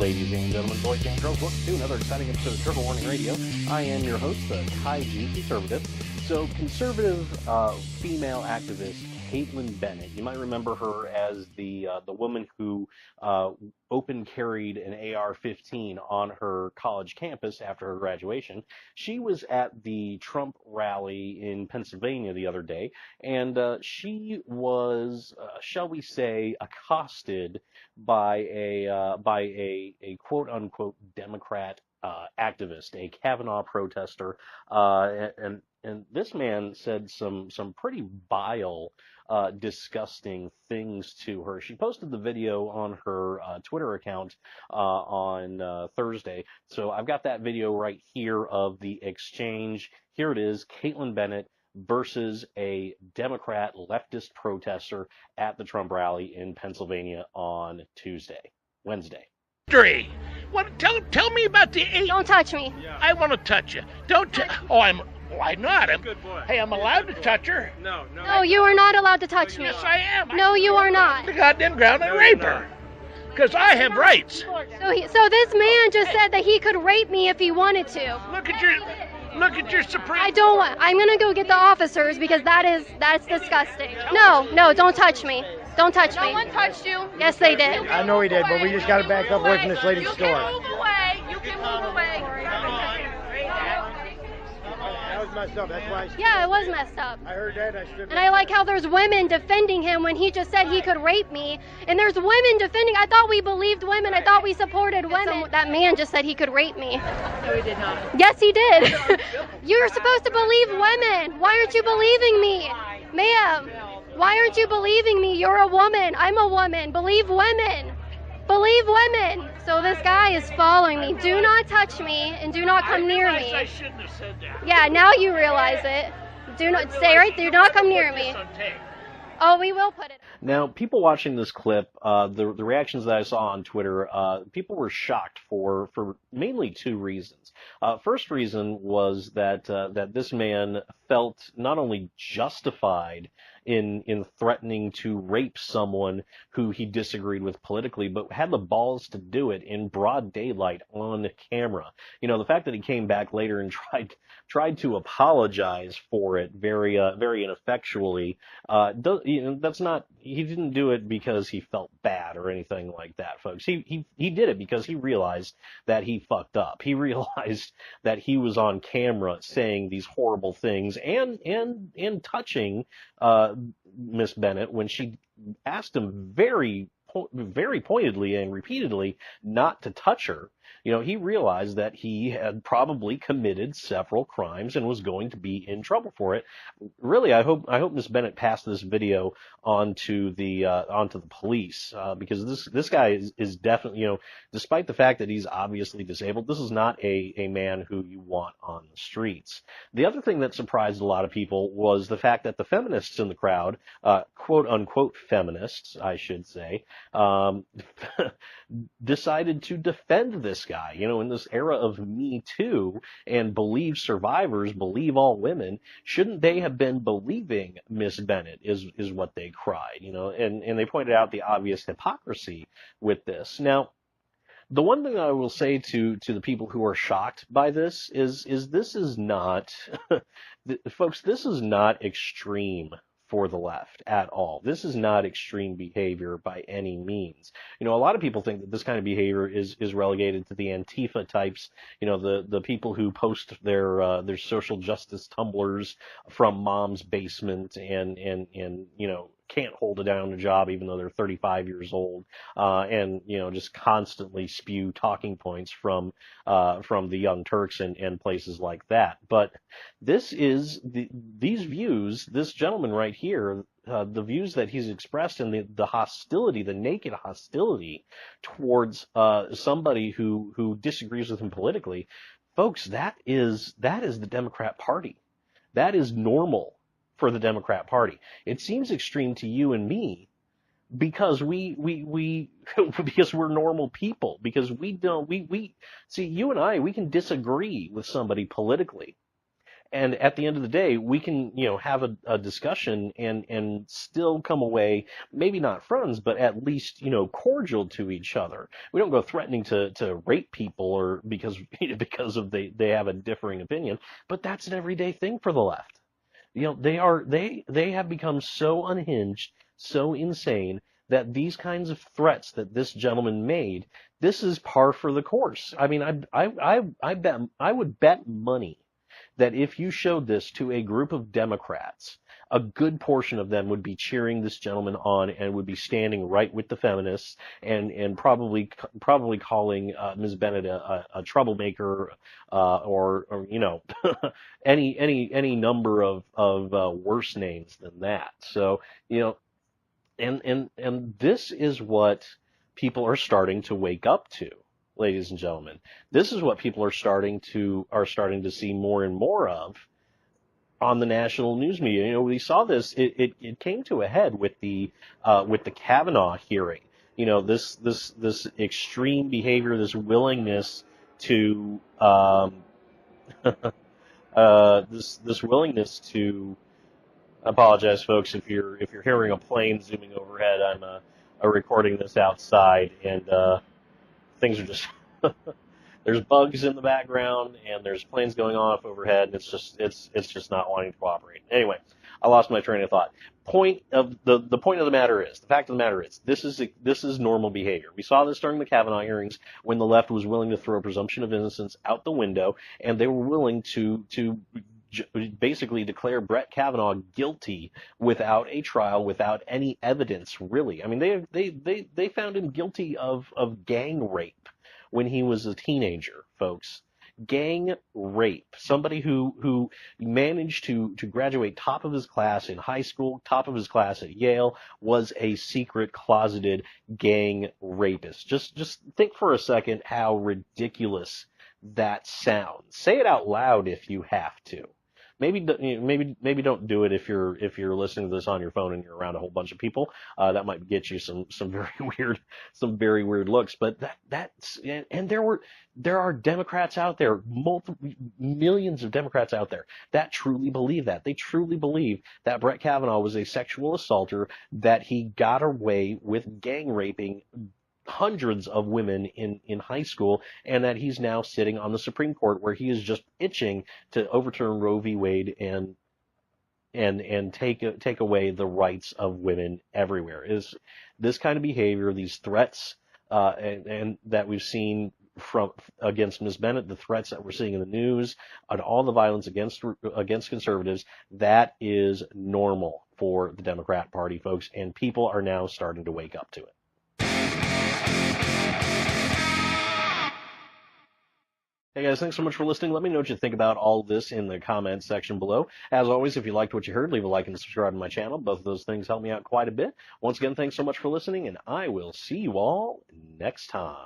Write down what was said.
Ladies and gentlemen, boys and girls, welcome to another exciting episode of Trigger Warning Radio. I am your host, the Kaiju Conservative. So, conservative female activist Kaitlin Bennett, you might remember her as the woman who open carried an AR-15 on her college campus after her graduation. She was at the Trump rally in Pennsylvania the other day, and she was, shall we say, accosted by a quote unquote Democrat activist, a Kavanaugh protester, and this man said some pretty vile, disgusting things to her. She posted the video on her Twitter account on Thursday. So I've got that video right here of the exchange. Here it is, Kaitlin Bennett versus a Democrat leftist protester at the Trump rally in Pennsylvania on Wednesday. What? Tell me about the eight. Don't touch me. I want to touch you. Don't. Why not? Good boy. Hey, I'm allowed to touch her. No. No, you are not allowed to touch me. Yes, I am. No, you are not. The goddamn ground and rape her. Because I have rights. So this man just said that he could rape me if he wanted to. Look at your supreme. I don't want. I'm gonna go get the officers because that's disgusting. No, don't touch me. Don't touch me. No one touched you. Yes, they did. I know he did, but we just got to back up away from this lady's store. You can move away. That was messed up. That's why. Yeah, it was messed up. I heard that. I stood. And I like how there's women defending him when he just said he could rape me. And there's women defending. I thought we believed women. I thought we supported women. That man just said he could rape me. No, he did not. Yes, he did. You're supposed to believe women. Why aren't you believing me? Ma'am, why aren't you believing me? You're a woman. I'm a woman. Believe women. Believe women. So this guy is following me. Do not touch me and do not come near me. I shouldn't have said that. Yeah, now you realize it. Do not stay right there. Do not come near me. Oh, we will put it. Now, people watching this clip, the reactions that I saw on Twitter, people were shocked for mainly two reasons. First reason was that this man felt not only justified in threatening to rape someone who he disagreed with politically, but had the balls to do it in broad daylight on camera. You know, the fact that he came back later and tried to apologize for it very ineffectually, he didn't do it because he felt bad or anything like that, folks. He did it because he realized that he fucked up. He realized that he was on camera saying these horrible things and touching Miss Bennett when she asked him very pointedly and repeatedly not to touch her. You know, he realized that he had probably committed several crimes and was going to be in trouble for it. Really, I hope Miss Bennett passed this video onto the police, because this guy is definitely, you know, despite the fact that he's obviously disabled, this is not a man who you want on the streets. The other thing that surprised a lot of people was the fact that the feminists in the crowd, quote unquote feminists, I should say, decided to defend this guy. You know, in this era of Me Too and believe survivors, believe all women, shouldn't they have been believing Miss Bennett is what they cried, you know, and they pointed out the obvious hypocrisy with this. Now, the one thing I will say to the people who are shocked by this is this is not, folks, this is not extreme for the left at all. This is not extreme behavior by any means. You know, a lot of people think that this kind of behavior is relegated to the Antifa types, you know, the people who post their social justice tumblers from mom's basement and you know, can't hold it down a job even though they're 35 years old, and, you know, just constantly spew talking points from the Young Turks and places like that. But these views, this gentleman right here, the views that he's expressed and the hostility, the naked hostility towards somebody who disagrees with him politically, folks, that is the Democrat Party. That is normal for the Democrat Party. It seems extreme to you and me because because we're normal people, because we see, you and I, we can disagree with somebody politically And at the end of the day, we can, have a discussion and still come away, maybe not friends, but at least, cordial to each other. We don't go threatening to rape people or because of they have a differing opinion, but that's an everyday thing for the left. They have become so unhinged, so insane that these kinds of threats that this gentleman made, this is par for the course. I mean, I would bet money that if you showed this to a group of Democrats, a good portion of them would be cheering this gentleman on and would be standing right with the feminists and probably calling Ms. Bennett a troublemaker or any number of worse names than that. So and this is what people are starting to wake up to. Ladies and gentlemen, this is what people are starting to see more and more of on the national news media. We saw this. It came to a head with the Kavanaugh hearing. This extreme behavior, this willingness to this willingness to. I apologize, folks, if you're hearing a plane zooming overhead. I'm recording this outside and. Things are just there's bugs in the background and there's planes going off overhead and it's just not wanting to cooperate. Anyway, I lost my train of thought. The point of the matter is, the fact of the matter is, this is normal behavior. We saw this during the Kavanaugh hearings when the left was willing to throw presumption of innocence out the window and they were willing to basically declare Brett Kavanaugh guilty without a trial, without any evidence, really. I mean, they found him guilty of gang rape when he was a teenager, folks. Gang rape. Somebody who managed to graduate top of his class in high school, top of his class at Yale, was a secret closeted gang rapist. Just think for a second how ridiculous that sounds. Say it out loud if you have to. Maybe don't do it if you're listening to this on your phone and you're around a whole bunch of people. That might get you some very weird looks. But that's and there are Democrats out there, millions of Democrats out there that truly believe that. They truly believe that Brett Kavanaugh was a sexual assaulter, that he got away with gang raping hundreds of women in high school, and that he's now sitting on the Supreme Court where he is just itching to overturn Roe v. Wade and take away the rights of women everywhere. Is this kind of behavior, these threats, and that we've seen against Ms. Bennett, the threats that we're seeing in the news, and all the violence against conservatives, that is normal for the Democrat Party, folks, and people are now starting to wake up to it. Hey guys, thanks so much for listening. Let me know what you think about all this in the comments section below. As always, if you liked what you heard, leave a like and subscribe to my channel. Both of those things help me out quite a bit. Once again, thanks so much for listening, and I will see you all next time.